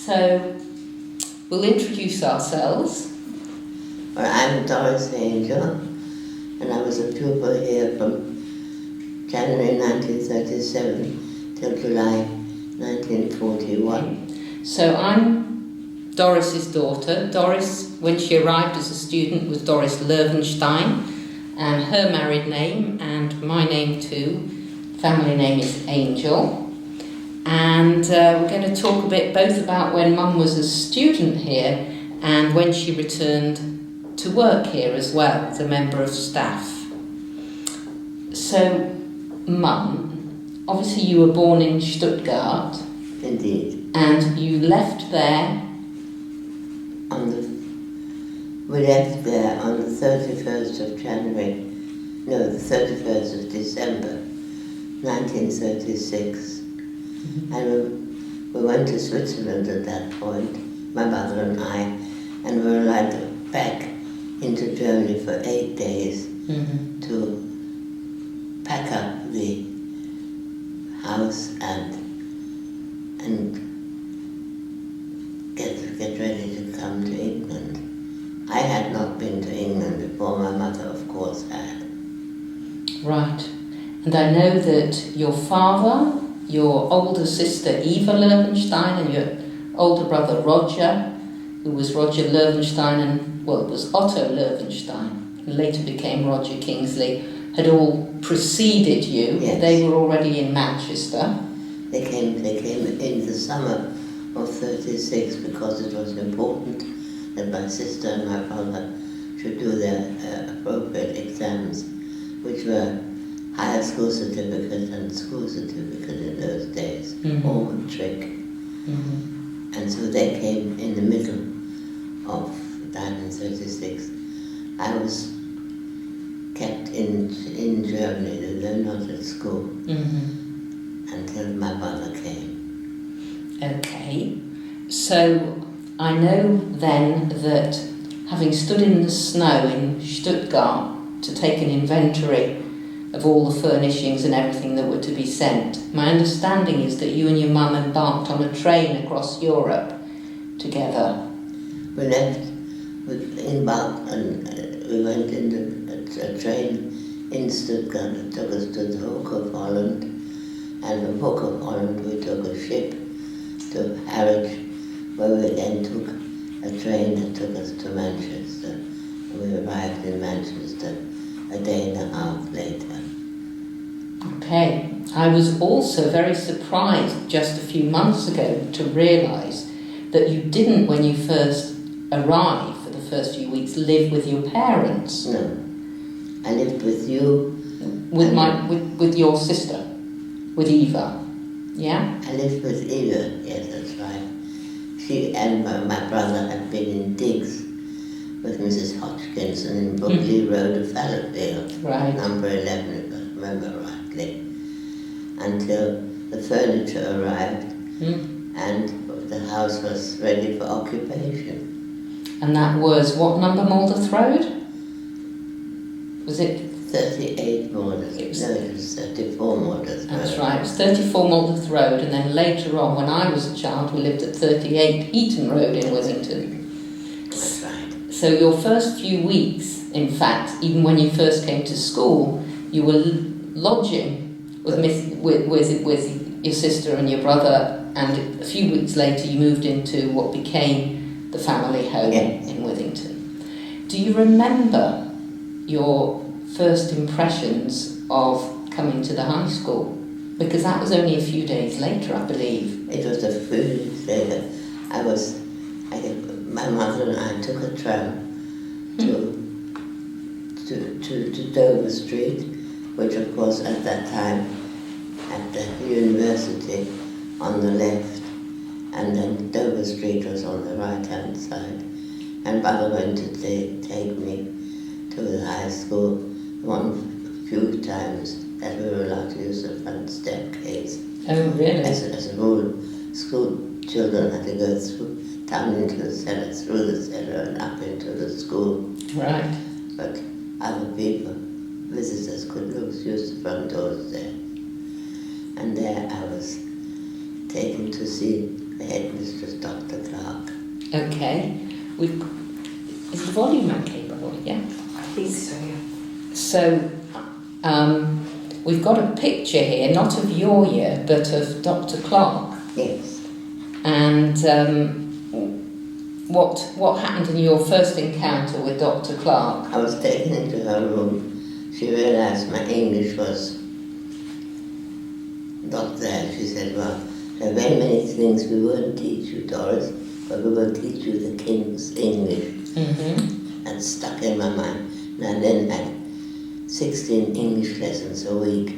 So we'll introduce ourselves. Well, I'm Doris Angel, and I was a pupil here from January 1937 till July 1941. So I'm Doris's daughter. Doris, when she arrived as a student, was Doris Löwenstein, and her married name, and my name too, family name is Angel. And we're going to talk a bit both about when Mum was a student here and when she returned to work here as well as a member of staff. So, Mum, obviously you were born in Stuttgart. Indeed. And you left there? We left there on the 31st of January, no, the 31st of December, 1936. And we went to Switzerland at that point, my mother and I, and we were allowed back into Germany for 8 days to pack up the house and get ready to come to England. I had not been to England before, my mother of course had. Right. And I know that your father, your older sister Eva Löwenstein, and your older brother Roger, who was Roger Löwenstein, and well, it was Otto Löwenstein, who later became Roger Kingsley, had all preceded you. Yes. They were already in Manchester. They came in the summer of 36 because it was important that my sister and my brother should do their appropriate exams, which were higher school certificate and school certificate in those days, all matric. And so they came in the middle of 1936. I was kept in Germany, though not at school, until my mother came. Okay. So I know then that having stood in the snow in Stuttgart to take an inventory of all the furnishings and everything that were to be sent, my understanding is that you and your mum embarked on a train across Europe together. We embarked and we went in a train in Stuttgart that took us to the Hook of Holland, and from Hook of Holland we took a ship to Harwich, where we then took a train that took us to Manchester. And we arrived in Manchester a day and a half later. Okay. I was also very surprised just a few months ago to realise that you didn't, when you first arrived for the first few weeks, live with your parents. No. I lived with you. With your sister, with Eva. Yeah? I lived with Eva, yes, that's right. She and my brother had been in digs with Mrs. Hodgkinson in Brooklyn Road of Fallowfield, right. number 11, if I remember rightly, until the furniture arrived and the house was ready for occupation. And that was what number, Malderth Road? Was it? 38 Malderth. It was 34 Malderth Road. That's right, it was 34 Malderth Road, and then later on, when I was a child, we lived at 38 Eaton Road in Withington. That's right. So your first few weeks, in fact, even when you first came to school, you were lodging with your sister and your brother, and a few weeks later you moved into what became the family home in Withington. Do you remember your first impressions of coming to the high school? Because that was only a few days later, I believe. It was a few days later. My mother and I took a tram to Dover Street, which of course at that time had the university on the left, and then Dover Street was on the right-hand side. And Mother went to take me to the high school one few times that we were allowed to use the front staircase. Oh, really? As a rule, school children had to go down into the cellar, through the cellar and up into the school. Right. But other people, visitors, could use the front doors there. And there I was taken to see the headmistress, Dr. Clark. Okay. Is the volume okay, by the way? Yeah? I think so, yeah. So, we've got a picture here, not of your year, but of Dr. Clark. Yes. And what happened in your first encounter with Dr. Clark? I was taken into her room. She realized my English was not there. She said, well, there are very many things we won't teach you, Doris, but we will teach you the King's English. Mm-hmm. That stuck in my mind. And I then had 16 English lessons a week.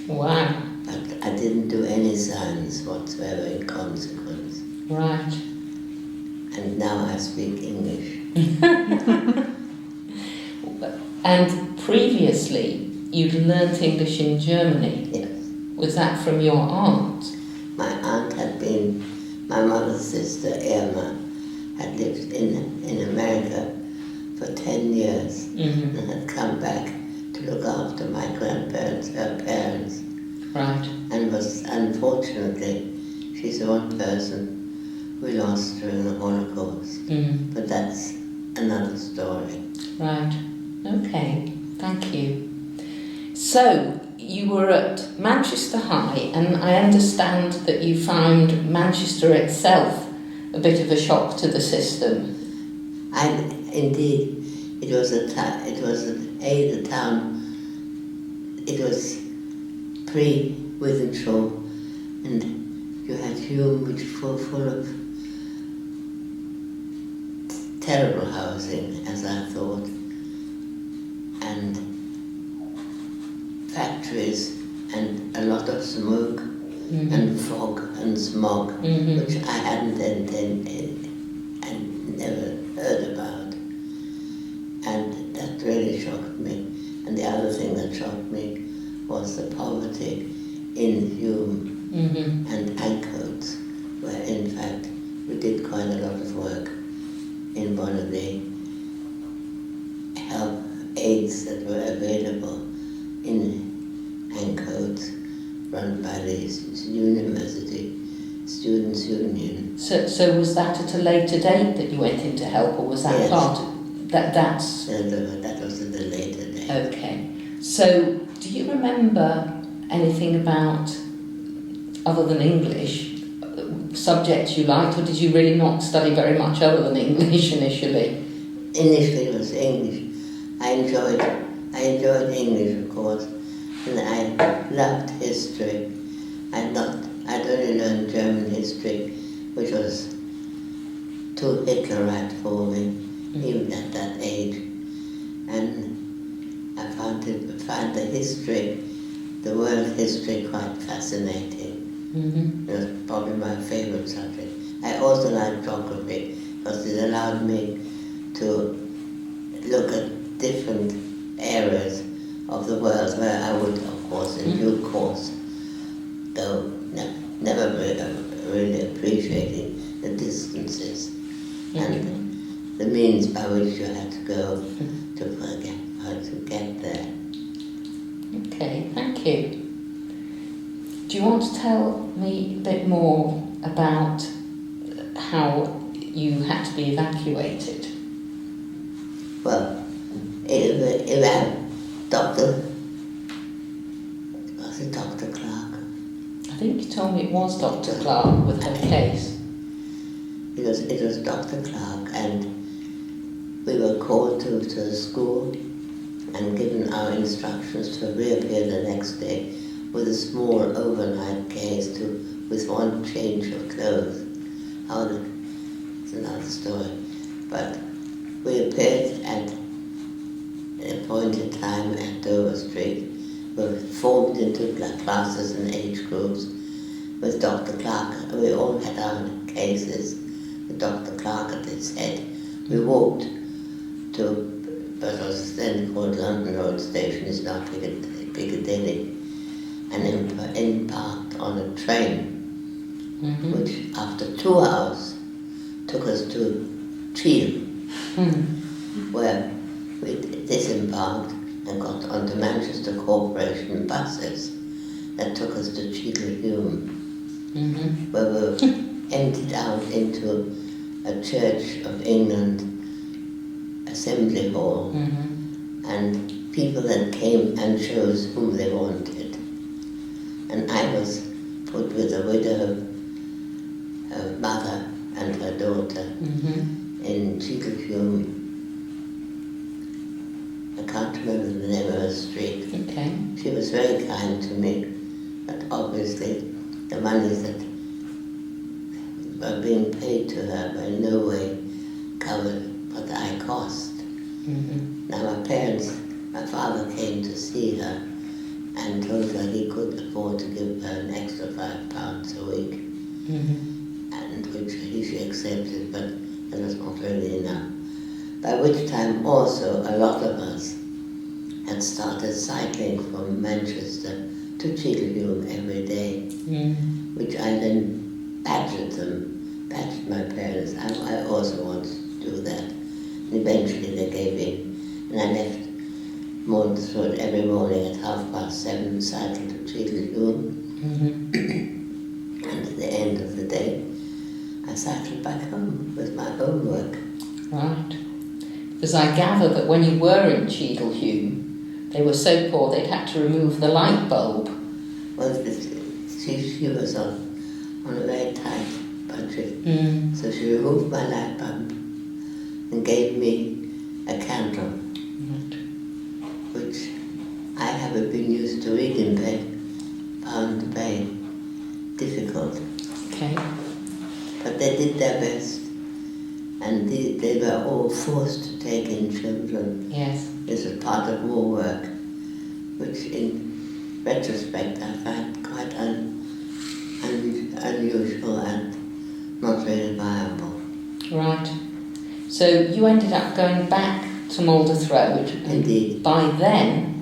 Wow. But I didn't do any science whatsoever in consequence. Right. And now I speak English. And previously, you'd learnt English in Germany. Yes. Was that from your aunt? My aunt had been, my mother's sister, Irma, had lived in America for 10 years Mm-hmm. and had come back to look after my grandparents, her parents. Right. And was, unfortunately, she's the one person we lost during the Holocaust. Mm. But that's another story. Right. Okay. Thank you. So, you were at Manchester High, and I understand that you found Manchester itself a bit of a shock to the system. Indeed, it was the town, it was pre-Withenshaw, and you had Hume, which was full of terrible housing, as I thought, and factories, and a lot of smoke, Mm-hmm. and fog and smog, Mm-hmm. which I hadn't intended and never heard about. And that really shocked me. And the other thing that shocked me was the poverty in Hume Mm-hmm. and Ancoats, where in fact we did quite a lot of work in one of the help aids that were available in Ancoats, run by the University Students' Union. So was that at a later date that you went in to help, or was that Yes. part of that's That was at a later date. okay? So do you remember anything about, other than English, subjects you liked, or did you really not study very much other than English initially? Initially it was English. I enjoyed English, of course, and I loved history. I'd only learned German history, which was too Hitlerite for me, even at that age. And I found the history, the world history, quite fascinating. Mm-hmm. It was probably my favorite subject. I also liked geography because it allowed me to look at different areas of the world where I would, of course, in due course, though never really appreciating the distances and the means by which you had to go to get there. Okay, thank you. Do you want to tell me a bit more about how you had to be evacuated? Well, was it Dr. Clark? I think you told me it was Dr. Clark with her case. It was Dr. Clark, and we were called to the school and given our instructions to reappear the next day with a small overnight case with one change of clothes. It's another story. But we appeared at an appointed time at Dover Street. We were formed into classes and age groups with Dr. Clark. We all had our cases with Dr. Clark at its head. We walked to what was then called London Road Station, is now Piccadilly, and embarked on a train, which after 2 hours took us to Chile, where we disembarked and got onto Manchester Corporation buses that took us to Chile Hume, where we were emptied out into a Church of England assembly hall, and people that came and chose whom they wanted. And I was put with a widow, her mother and her daughter, in Cheadlehume. I can't remember the name of her street. Okay. She was very kind to me, but obviously the monies that were being paid to her were in no way covered what I cost. Now my father came to see her and told her he could afford to give her an extra £5 a week, and which she accepted, but that was not really enough. By which time also a lot of us had started cycling from Manchester to Cheadlehume every day, which I then badgered my parents. I also wanted to do that. And eventually they gave in, and I left Mornsford every morning at 7:30, cycled to Cheadlehume, and at the end of the day I cycled back home with my homework. Right. Because I gather that when you were in Cheadlehume, they were so poor they'd had to remove the light bulb. Well, she was on a very tight budget, so she removed my light bulb and gave me a candle, which I, having been used to read in bed, found very difficult. Okay. But they did their best, and they were all forced to take in children. Yes. This was part of war work, which in retrospect I find quite unusual and not really viable. Right. So you ended up going back to Malderth Road. Indeed. By then,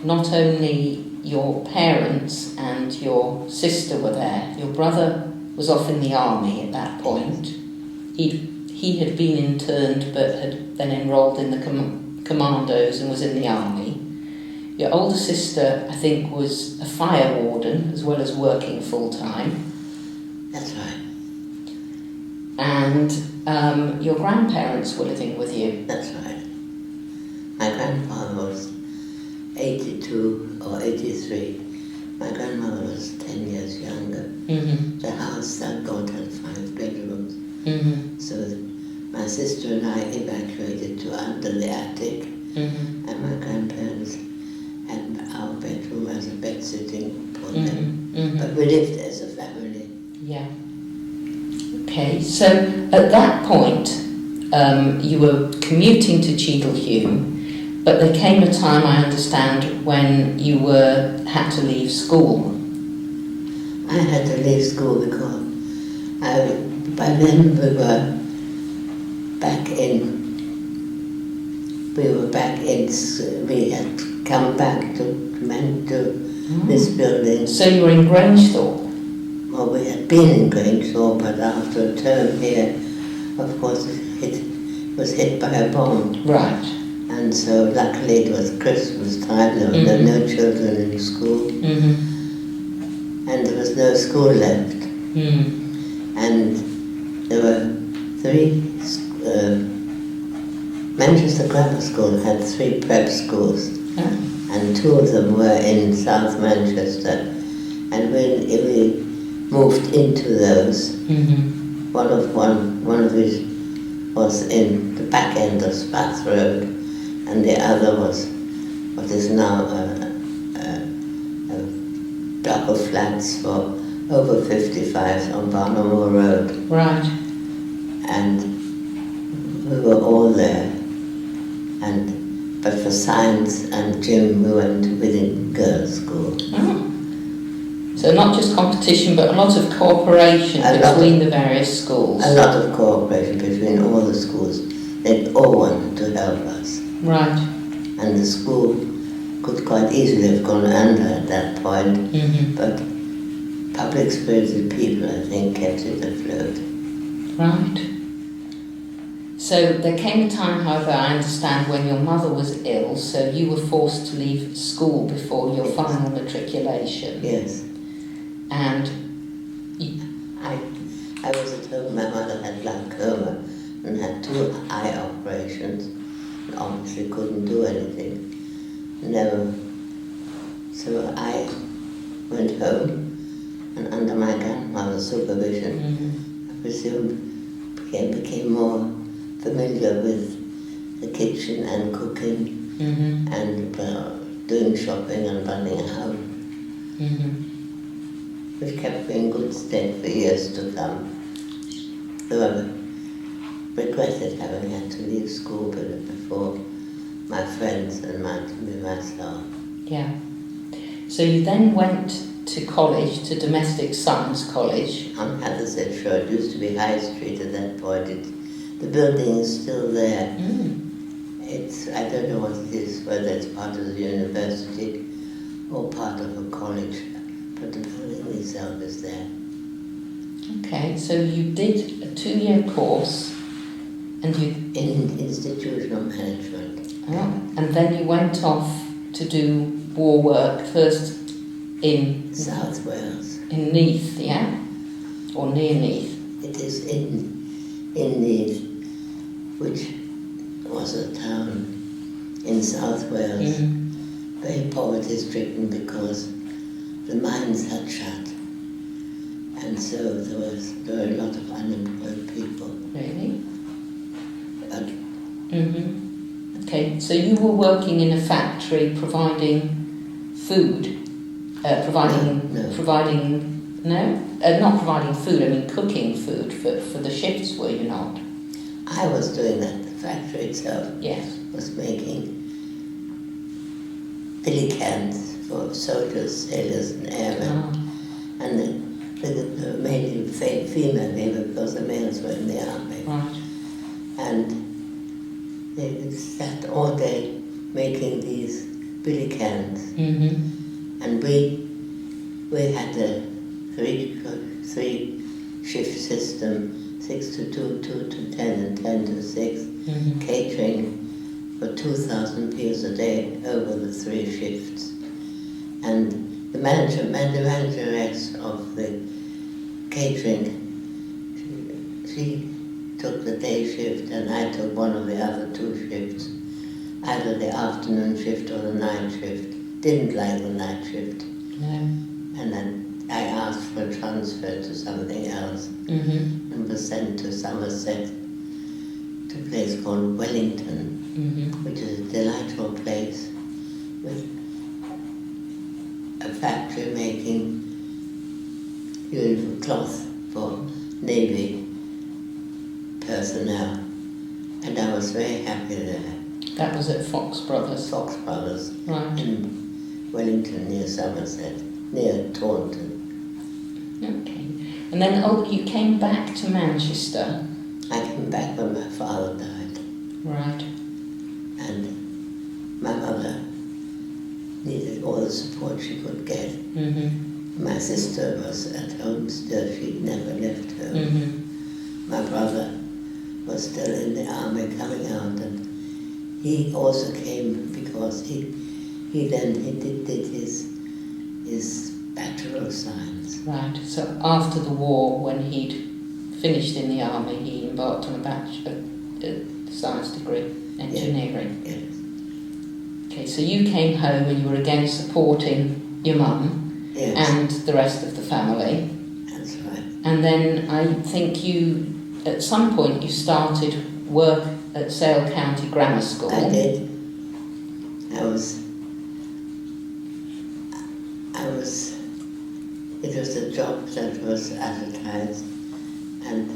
not only your parents and your sister were there, your brother was off in the army at that point. He had been interned but had then enrolled in the commandos and was in the army. Your older sister, I think, was a fire warden as well as working full-time. That's right. And your grandparents were living with you. That's right. My grandfather was 82 or 83. My grandmother was 10 years younger. The house, thank God, had 5 bedrooms. So my sister and I evacuated to under the attic, and my grandparents had our bedroom as a bed sitting for them. But we lived as a family. Yeah. Okay, so at that point, you were commuting to Cheadlehume, but there came a time, I understand, when you had to leave school. I had to leave school because by then we were back in. We had come back to this building. So you were in Grangethorpe? Well, we had been in Grangethorpe, but after a term here, of course, it was hit by a bomb. Right. And so luckily it was Christmas time, there were no children in school, and there was no school left. And there were 3, Manchester Grammar School had 3 prep schools, and 2 of them were in South Manchester. And when we moved into those, one of which was in the back end of Spath Road, and the other was what is now a block of flats for over 55s on Barnamore Road. Right. And we were all there. But for science and gym, we went to Within Girls' School. Oh. So not just competition, but a lot of cooperation between the various schools. A lot of cooperation between all the schools. They all wanted to help us. Right. And the school could quite easily have gone under at that point, but public-spirited people, I think, kept it afloat. Right. So there came a time, however, I understand, when your mother was ill, so you were forced to leave school before your final matriculation. Yes. And I was at my mother had glaucoma and had 2 eye operations, and obviously couldn't do anything. Never. So I went home, and under my grandmother's supervision, I presume became more familiar with the kitchen and cooking and doing shopping and running a house, which kept me in good stead for years to come. Though I regretted having had to leave school before my friends and myself. Yeah. So you then went to college, to Domestic Science College. On Hatherset Shore. It used to be High Street at that point. The building is still there. It's, I don't know what it is, whether it's part of the university or part of a college, but the building itself is there. Okay, so you did a 2-year course, and you... In institutional management. Oh, and then you went off to do war work, first in... South Wales. In Neath, yeah? Or near Neath? It is in Neath, which was a town in South Wales, very poverty-stricken because the mines had shut, and so there were a lot of unemployed people. Really? Okay, so you were working in a factory providing food, not providing food, I mean cooking food for the shifts, were you not? I was doing that. The factory itself was making billy cans for soldiers, sailors and airmen. And they were mainly female labor because the males were in the army. Right. And they sat all day making these billy cans. And we had a three shift system, 6 to 2, 2 to 10, and 10 to 6, catering for 2,000 meals a day over the 3 shifts. And the manageress of the catering, she took the day shift and I took one of the other 2 shifts, either the afternoon shift or the night shift. Didn't like the night shift. No. And then I asked for a transfer to something else and was sent to Somerset, to a place called Wellington, which is a delightful place with a factory making uniform cloth for Navy personnel. And I was very happy there. That was at Fox Brothers? Fox Brothers. Right. In Wellington, near Somerset, near Taunton. Okay. And then you came back to Manchester? I came back when my father died. Right. And my mother needed all the support she could get. My sister was at home still, she'd never left home. My brother was still in the army coming out, and he also came because he did his Bachelor of Science. Right, so after the war, when he'd finished in the army, he embarked on a Bachelor Science degree, engineering. Yes. Okay, so you came home and you were again supporting your mum and the rest of the family. That's right. And then I think at some point you started work at Sale County Grammar School. I did. It was a job that was advertised, and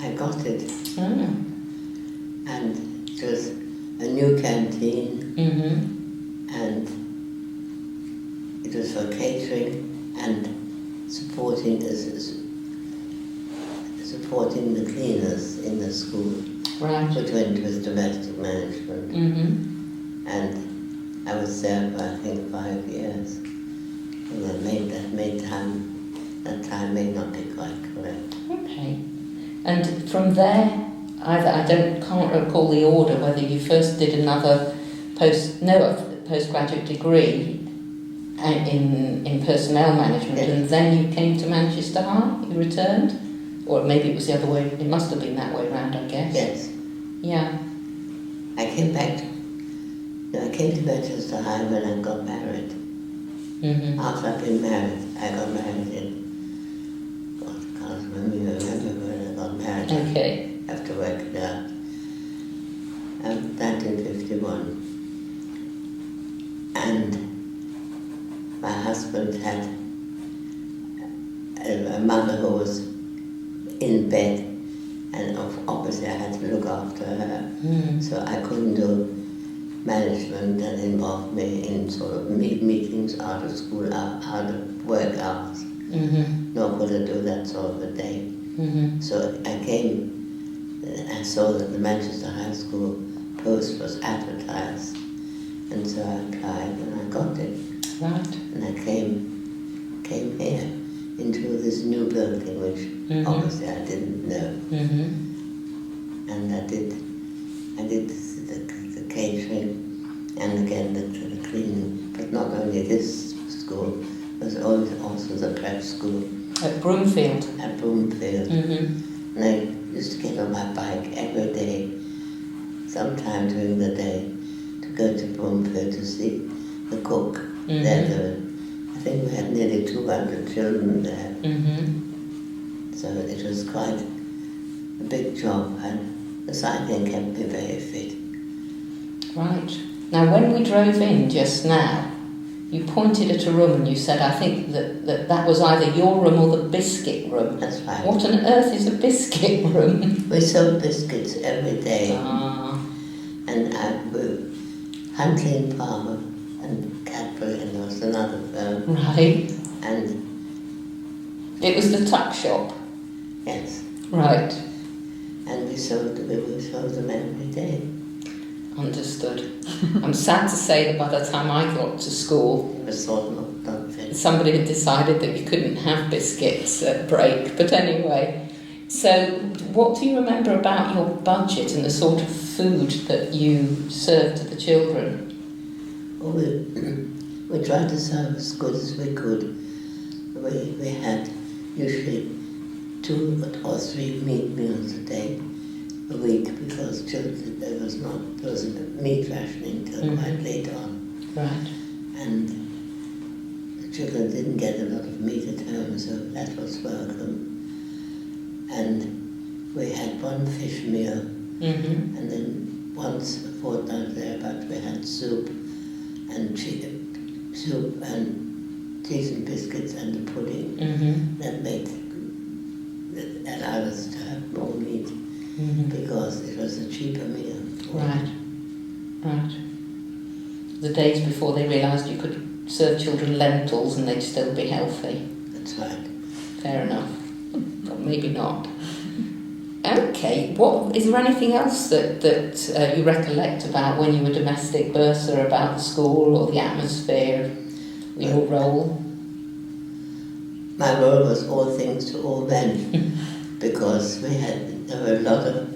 I got it. And it was a new canteen, and it was for catering and supporting the cleaners in the school, which went with domestic management. And I was there for, I think, 5 years. And that time may not be quite correct. Okay. And from there, can't recall the order, whether you first did another postgraduate degree in personnel management, and then you came to Manchester High, you returned? Or maybe it was the other way. It must have been that way round, I guess. Yes. Yeah. I came to Manchester High when I got married. Mm-hmm. After I'd been married, I got married in, God, I can't remember when I got married. Okay. I have to work it out. 1951. And my husband had a mother who was in bed, and obviously I had to look after her. So I couldn't do management that involved me in sort of meetings out of school, out of work hours. Nor could I do that sort of a day. So I saw that the Manchester High School post was advertised, and so I applied and I got it. Right. And I came here into this new building, which obviously I didn't know. And I did the catering and again the cleaning, but not only this school, there was also the prep school. At Broomfield? At Broomfield. And I used to get on my bike every day, sometime during the day, to go to Broomfield to see the cook. I think we had nearly 200 children there. So it was quite a big job, and the cycling kept me very fit. Right. Now, when we drove in just now, you pointed at a room and you said, I think that was either your room or the biscuit room. That's right. What on earth is a biscuit room? We sold biscuits every day. And Huntley and Palmer and Cadbury, and there was another firm. Right. And it was the tuck shop? Yes. Right. And we sold them every day. Understood. I'm sad to say that by the time I got to school, it was sort of not fit. Somebody had decided that you couldn't have biscuits at break. But anyway, so what do you remember about your budget and the sort of food that you served to the children? Well, we tried to serve as good as we could. We had usually 2 or 3 meat meals a day a week, because children, there was meat rationing till quite late on. Right. And the children didn't get a lot of meat at home, so that was welcome. And we had one fish meal, and then once a fortnight thereabout we had soup and teas and biscuits and a pudding. That allowed us to have more meat. Because it was a cheaper meal. Right. The days before they realised you could serve children lentils and they'd still be healthy. That's right. Fair enough. But maybe not. Okay, is there anything else that you recollect about when you were domestic bursar, about the school or the atmosphere, your role? My role was all things to all men, because there were a lot of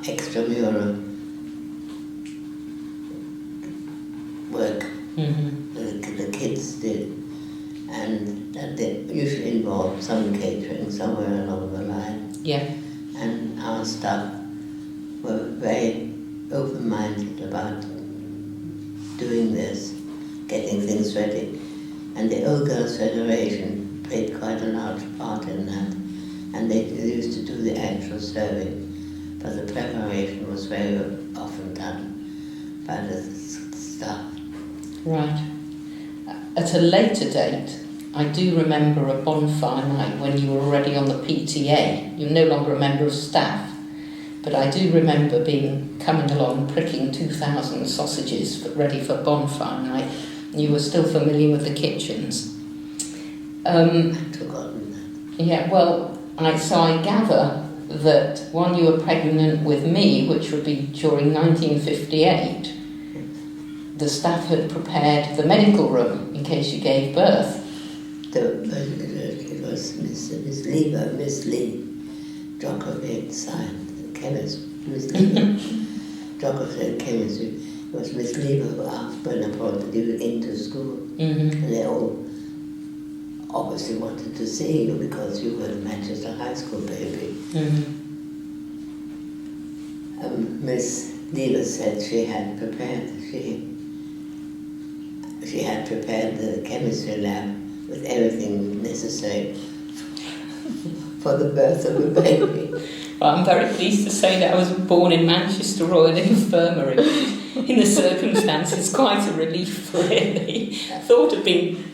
extramural work the kids did, and that usually involved some catering somewhere along the line. Yeah. And our staff were very open-minded about doing this, getting things ready. And the Old Girls Federation played quite a large part in that. And they used to do the actual serving, but the preparation was very often done by the staff. Right. At a later date, I do remember a bonfire night when you were already on the PTA. You're no longer a member of staff, but I do remember coming along, pricking 2,000 sausages ready for bonfire night. You were still familiar with the kitchens. I'd forgotten that. Yeah, well, so I gather that when you were pregnant with me, which would be during 1958, the staff had prepared the medical room in case you gave birth. It was Miss Lee, Djokovic, the chemist, Miss Lee, Djokovic, chemistry. It was Miss Lee who asked Bernapol to do it into school, and they all obviously wanted to see you because you were a Manchester High School baby. Miss Leela said she had prepared the chemistry lab with everything necessary for the birth of a baby. Well, I'm very pleased to say that I was born in Manchester Royal Infirmary. In the circumstances, quite a relief, really. Thought of being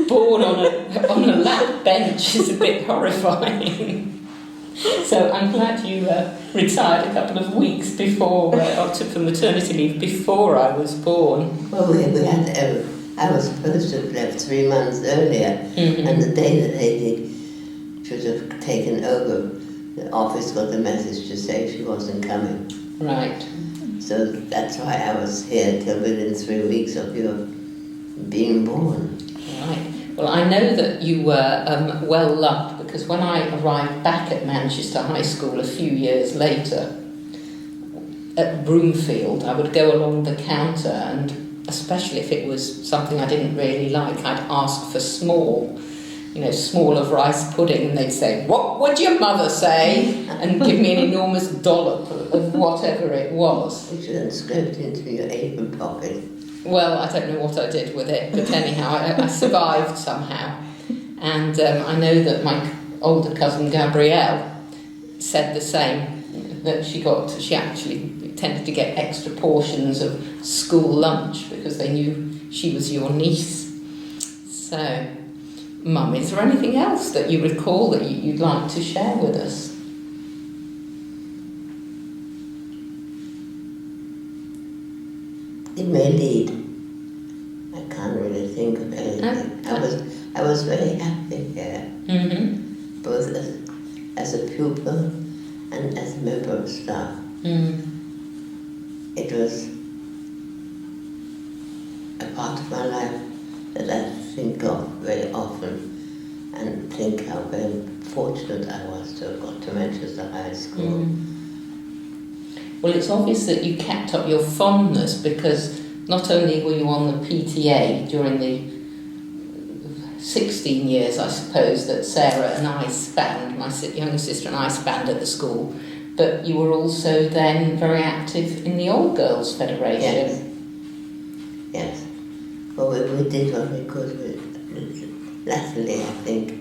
born on a lap bench is a bit horrifying. So I'm glad you retired a couple of weeks before, or took the maternity leave before I was born. Well, we had, I was supposed to have left 3 months earlier, and the day that they should have taken over, the office got the message to say she wasn't coming. Right. So that's why I was here till within 3 weeks of your being born. Right. Well, I know that you were well loved because when I arrived back at Manchester High School a few years later, at Broomfield, I would go along the counter and especially if it was something I didn't really like, I'd ask for small of rice pudding, and they'd say, "What would your mother say?" and give me an enormous dollop of whatever it was. Which then slipped into your apron pocket. Well, I don't know what I did with it, but anyhow, I survived somehow. And I know that my older cousin Gabrielle said the same, that she actually tended to get extra portions of school lunch because they knew she was your niece. So, Mum, is there anything else that you recall that you'd like to share with us? It may lead. I can't really think of anything. I was very happy here, both as a pupil and as a member of staff. It was a part of my life that I think of very often and think how very fortunate I was to have got to Manchester High School. Well, it's obvious that you kept up your fondness because not only were you on the PTA during the 16 years, I suppose, that Sarah and I spanned, my younger sister and I spanned at the school, but you were also then very active in the Old Girls Federation. Yes. Well, we did what we could. Latterly, I think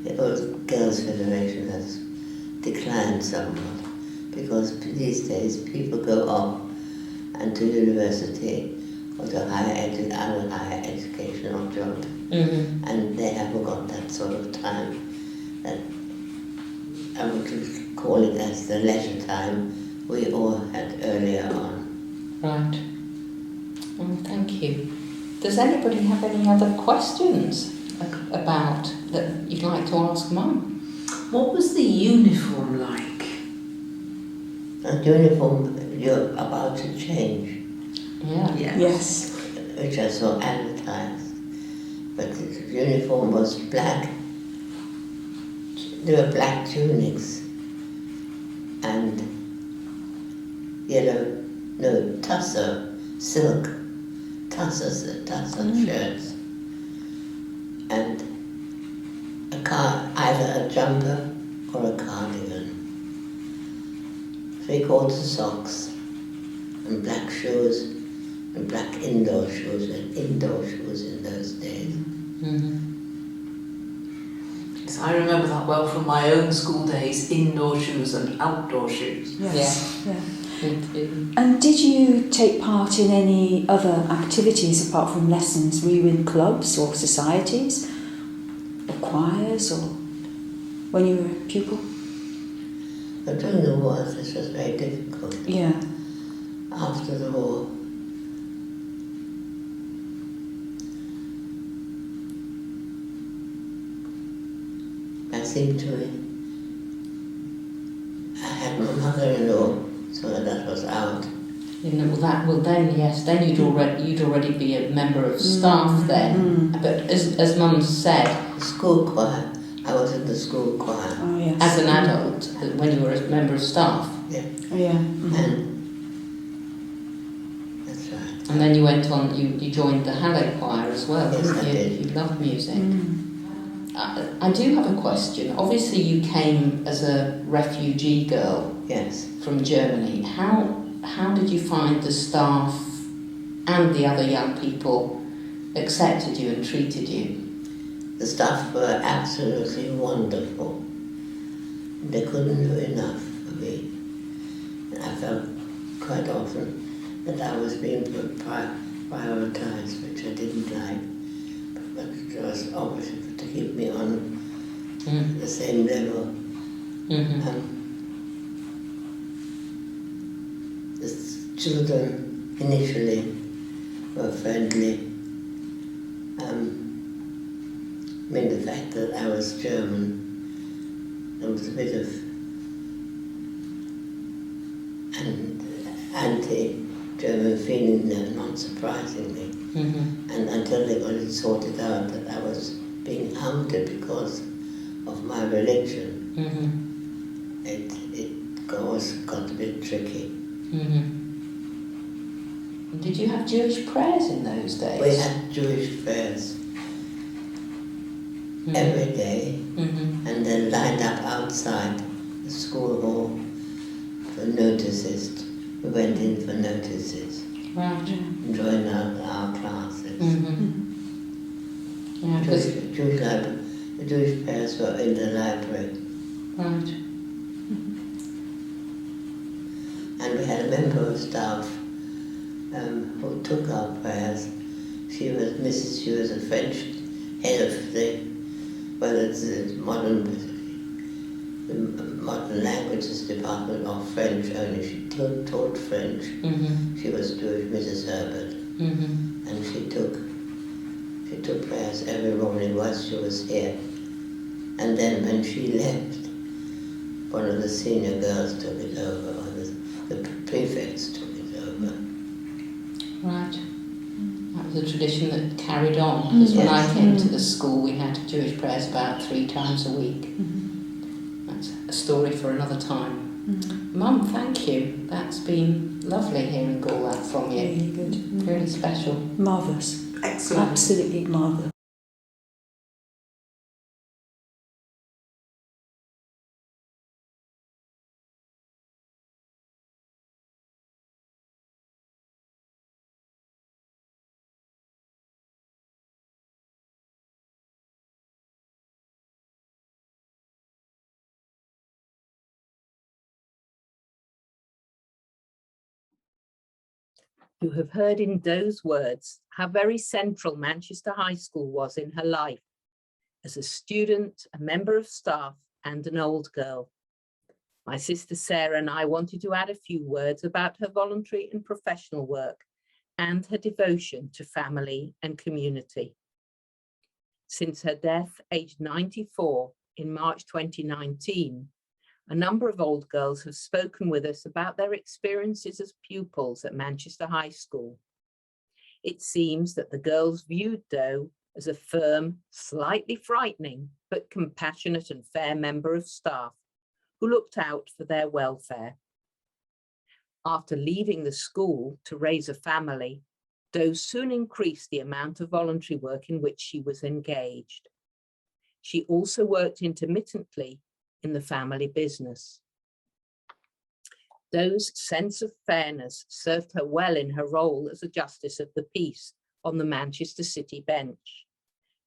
the Old Girls Federation has declined somewhat because these days people go off and to university or to other higher educational job, and they haven't got that sort of time. That I would call it as the leisure time we all had earlier on. Right. Well, thank you. Does anybody have any other questions about that you'd like to ask Mum? What was the uniform like? The uniform you're about to change. Yeah. Yes. Which I saw advertised. But the uniform was black. There were black tunics and silk tussers shirts, and either a jumper or a cardigan, 3/4 socks, and black shoes, and black indoor shoes, and indoor shoes in those days. Yes, I remember that well from my own school days, indoor shoes and outdoor shoes. Yes. Yeah. Me too. And did you take part in any other activities apart from lessons? Were you in clubs or societies or choirs or when you were a pupil? But during the war, this was very difficult. Yeah. After the war, I seemed to I had my mother-in-law, so that was out. Then you'd already be a member of staff then. But as Mum said, The school choir. I was in the school choir. Oh, yes. as an adult, when you were a member of staff, Yeah. Oh, yeah. And that's right. and then you went on, you joined the Halle Choir as well, Yes, didn't I you? did. You loved music. I do have a question. Obviously, you came as a refugee girl. Yes. From Germany. How did you find the staff and the other young people accepted you and treated you? The staff were absolutely wonderful. They couldn't do enough for me. And I felt quite often that I was being prioritised, which I didn't like. But it was obviously to keep me on the same level. Mm-hmm. The children initially were friendly. I mean, the fact that I was German, there was a bit of anti-German feeling there, not surprisingly. Mm-hmm. And until they got it sorted out that I was being hounded because of my religion, it got a bit tricky. Mm-hmm. Did you have Jewish prayers in those days? We had Jewish prayers every day, and then lined up outside the school hall for notices. We went in for notices. Right. And joined our classes. Yeah, The Jewish prayers were in the library. Right. And we had a member of staff who took our prayers. She was a French head of the modern languages department of French only. She taught French. She was Jewish, Mrs. Herbert. And she took prayers every morning whilst she was here. And then when she left, one of the senior girls took it over, or the prefects took it over. Right. That was a tradition that carried on, because when I came to the school we had Jewish prayers about 3 times a week. That's a story for another time. Mum, thank you. That's been lovely hearing all that from you. Really good. Really special. Marvellous. Excellent. Absolutely marvellous. You have heard in Do's words how very central Manchester High School was in her life as a student, a member of staff, and an old girl. My sister Sarah and I wanted to add a few words about her voluntary and professional work and her devotion to family and community. Since her death, aged 94, in March 2019, a number of old girls have spoken with us about their experiences as pupils at Manchester High School. It seems that the girls viewed Do as a firm, slightly frightening, but compassionate and fair member of staff who looked out for their welfare. After leaving the school to raise a family, Do soon increased the amount of voluntary work in which she was engaged. She also worked intermittently in the family business. Do's sense of fairness served her well in her role as a Justice of the Peace on the Manchester City bench.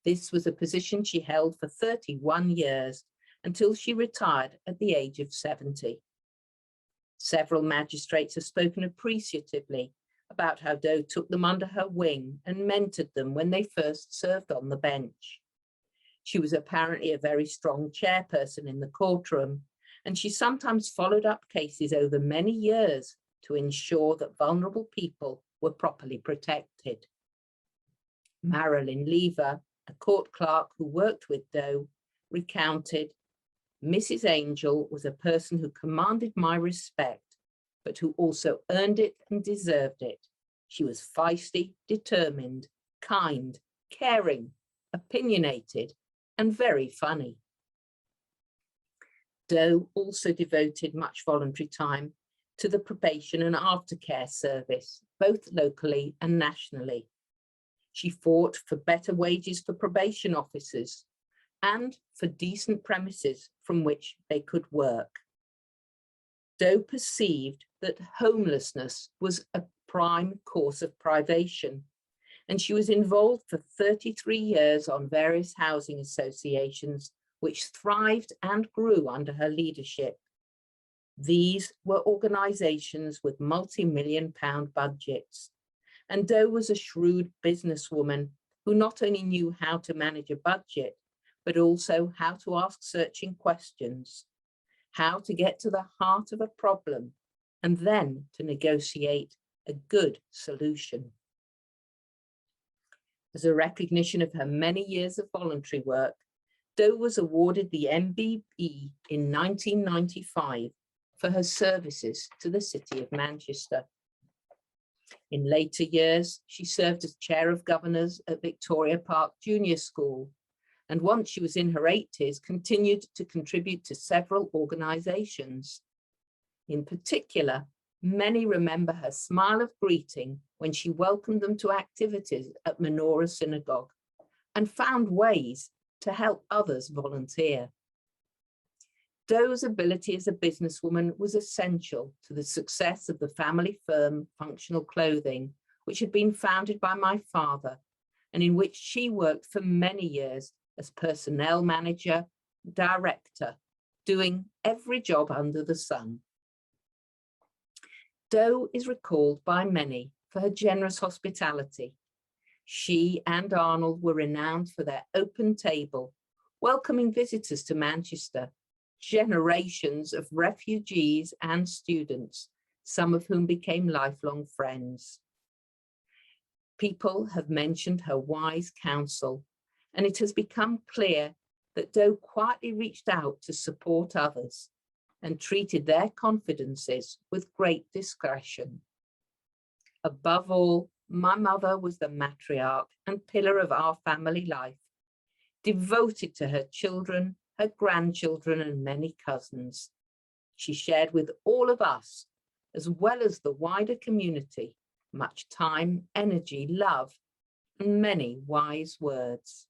This was a position she held for 31 years until she retired at the age of 70. Several magistrates have spoken appreciatively about how Do took them under her wing and mentored them when they first served on the bench. She was apparently a very strong chairperson in the courtroom, and she sometimes followed up cases over many years to ensure that vulnerable people were properly protected. Marilyn Lever, a court clerk who worked with Do, recounted, "Mrs. Angel was a person who commanded my respect, but who also earned it and deserved it. She was feisty, determined, kind, caring, opinionated, and very funny." Do also devoted much voluntary time to the probation and aftercare service, both locally and nationally. She fought for better wages for probation officers, and for decent premises from which they could work. Doe perceived that homelessness was a prime cause of privation, and she was involved for 33 years on various housing associations which thrived and grew under her leadership. These were organisations with multi-million-pound budgets, and Doe was a shrewd businesswoman who not only knew how to manage a budget, but also how to ask searching questions, how to get to the heart of a problem, and then to negotiate a good solution. As a recognition of her many years of voluntary work, Doe was awarded the MBE in 1995 for her services to the City of Manchester. In later years, she served as Chair of Governors at Victoria Park Junior School, and once she was in her 80s, continued to contribute to several organisations. In particular, many remember her smile of greeting when she welcomed them to activities at Menorah Synagogue and found ways to help others volunteer. Doe's ability as a businesswoman was essential to the success of the family firm Functional Clothing, which had been founded by my father, and in which she worked for many years as personnel manager, director, doing every job under the sun. Doe is recalled by many for her generous hospitality. She and Arnold were renowned for their open table, welcoming visitors to Manchester, generations of refugees and students, some of whom became lifelong friends. People have mentioned her wise counsel, and it has become clear that Doe quietly reached out to support others and treated their confidences with great discretion. Above all, my mother was the matriarch and pillar of our family life, devoted to her children, her grandchildren, and many cousins. She shared with all of us, as well as the wider community, much time, energy, love, and many wise words.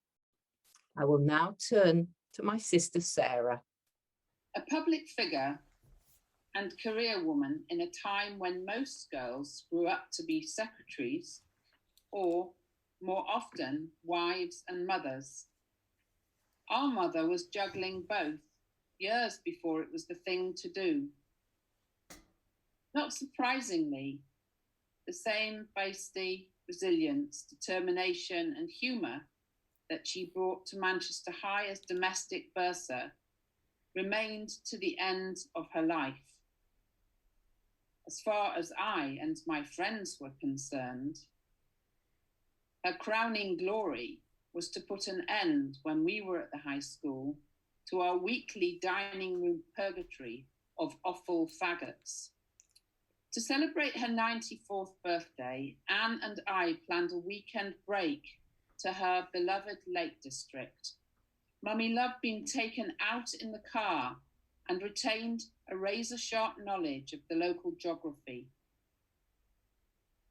I will now turn to my sister Sarah. A public figure and career woman in a time when most girls grew up to be secretaries or, more often, wives and mothers. Our mother was juggling both years before it was the thing to do. Not surprisingly, the same feisty resilience, determination and humour that she brought to Manchester High as domestic bursar remained to the end of her life. As far as I and my friends were concerned, her crowning glory was to put an end, when we were at the high school, to our weekly dining room purgatory of offal faggots. To celebrate her 94th birthday, Anne and I planned a weekend break to her beloved Lake District. Mummy loved being taken out in the car and retained a razor-sharp knowledge of the local geography.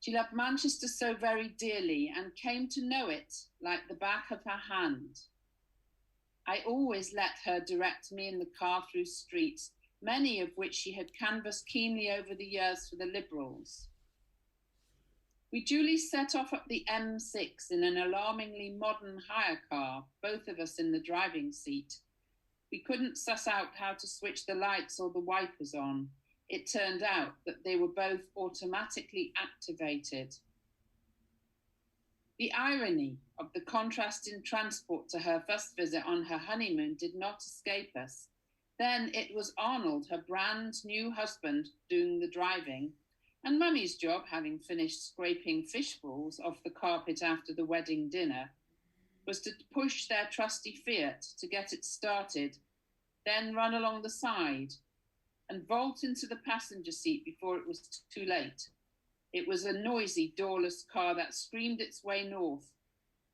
She loved Manchester so very dearly and came to know it like the back of her hand. I always let her direct me in the car through streets, many of which she had canvassed keenly over the years for the Liberals. We duly set off up the M6 in an alarmingly modern hire car, both of us in the driving seat. We couldn't suss out how to switch the lights or the wipers on. It turned out that they were both automatically activated. The irony of the contrast in transport to her first visit on her honeymoon did not escape us. Then it was Arnold, her brand new husband, doing the driving, and Mummy's job, having finished scraping fish balls off the carpet after the wedding dinner, was to push their trusty Fiat to get it started, then run along the side and vault into the passenger seat before it was too late. It was a noisy, doorless car that screamed its way north,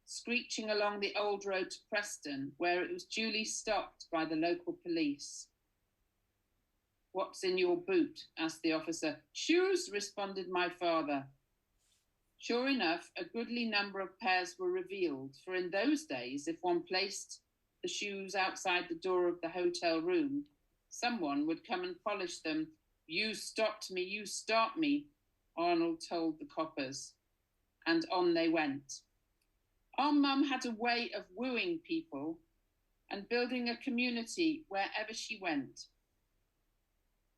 screeching along the old road to Preston, where it was duly stopped by the local police. "What's in your boot?" asked the officer. "Shoes," responded my father. Sure enough, a goodly number of pairs were revealed, for in those days, if one placed the shoes outside the door of the hotel room, someone would come and polish them. You stopped me, you stopped me, Arnold told the coppers. And on they went. Our mum had a way of wooing people and building a community wherever she went.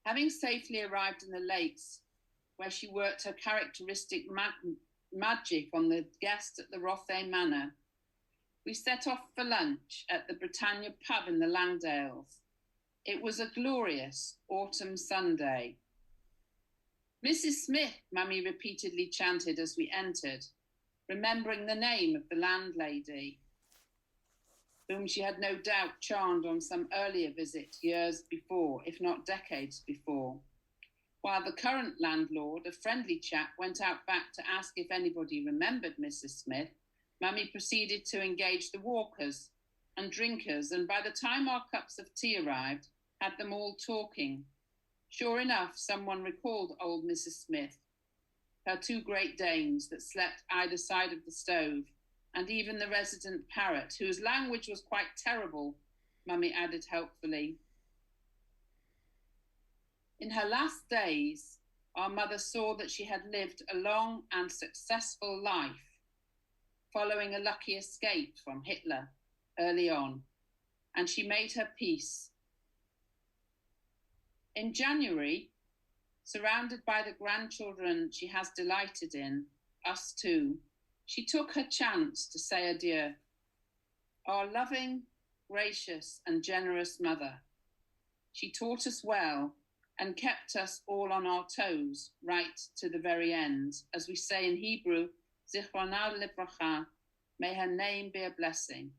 Having safely arrived in the lakes, where she worked her characteristic magic on the guests at the Rothay Manor, we set off for lunch at the Britannia pub in the Langdales. It was a glorious autumn Sunday. Mrs. Smith, Mummy repeatedly chanted as we entered, remembering the name of the landlady, whom she had no doubt charmed on some earlier visit years before, if not decades before. While the current landlord, a friendly chap, went out back to ask if anybody remembered Mrs. Smith, Mummy proceeded to engage the walkers and drinkers, and by the time our cups of tea arrived, had them all talking. Sure enough, someone recalled old Mrs. Smith, her two Great Danes that slept either side of the stove, and even the resident parrot, whose language was quite terrible, Mummy added helpfully. In her last days, our mother saw that she had lived a long and successful life, following a lucky escape from Hitler early on, and she made her peace. In January, surrounded by the grandchildren she has delighted in, us too, she took her chance to say adieu. Our loving, gracious, and generous mother. She taught us well and kept us all on our toes right to the very end. As we say in Hebrew, Zichrona Livracha, may her name be a blessing.